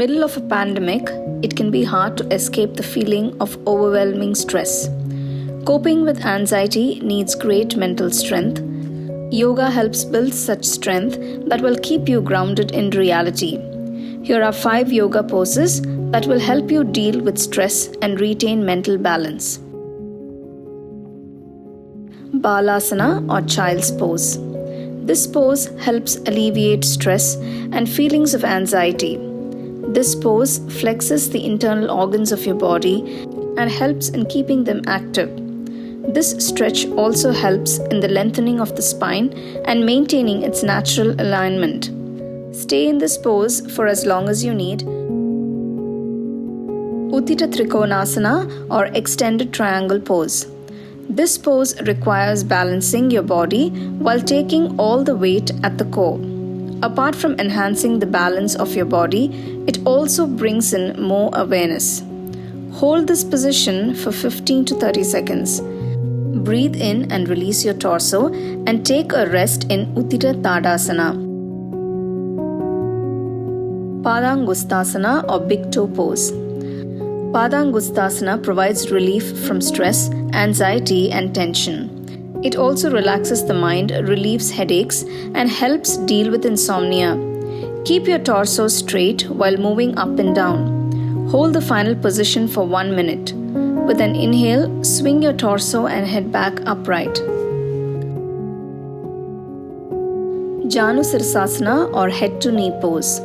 middle of a pandemic, it can be hard to escape the feeling of overwhelming stress. Coping with anxiety needs great mental strength. Yoga helps build such strength that will keep you grounded in reality. Here are 5 yoga poses that will help you deal with stress and retain mental balance. Balasana or child's pose. This pose helps alleviate stress and feelings of anxiety. This pose flexes the internal organs of your body and helps in keeping them active. This stretch also helps in the lengthening of the spine and maintaining its natural alignment. Stay in this pose for as long as you need. Uttita Trikonasana or extended triangle pose. This pose requires balancing your body while taking all the weight at the core. Apart from enhancing the balance of your body, it also brings in more awareness. Hold this position for 15 to 30 seconds. Breathe in and release your torso and take a rest in Uttita Tadasana. Padangusthasana or big toe pose. Padangusthasana provides relief from stress, anxiety, and tension. It also relaxes the mind, relieves headaches, and helps deal with insomnia. Keep your torso straight while moving up and down. Hold the final position for 1 minute. With an inhale, swing your torso and head back upright. Janusirsasana or head to knee pose.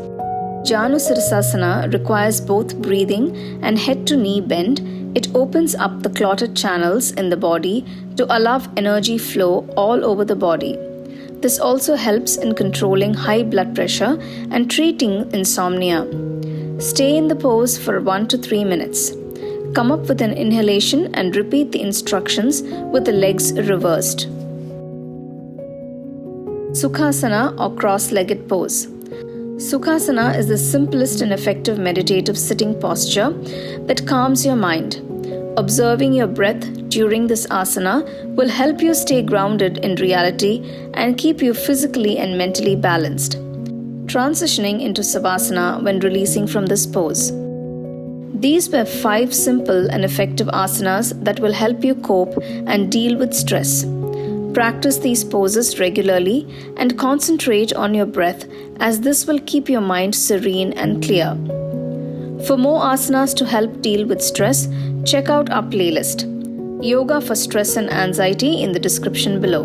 Janusirsasana requires both breathing and head to knee bend. It opens up the clotted channels in the body to allow energy flow all over the body. This also helps in controlling high blood pressure and treating insomnia. Stay in the pose for 1 to 3 minutes. Come up with an inhalation and repeat the instructions with the legs reversed. Sukhasana or cross-legged pose. Sukhasana is the simplest and effective meditative sitting posture that calms your mind. Observing your breath during this asana will help you stay grounded in reality and keep you physically and mentally balanced. Transitioning into Savasana when releasing from this pose. These were 5 simple and effective asanas that will help you cope and deal with stress. Practice these poses regularly and concentrate on your breath, as this will keep your mind serene and clear. For more asanas to help deal with stress, check out our playlist, Yoga for Stress and Anxiety, in the description below.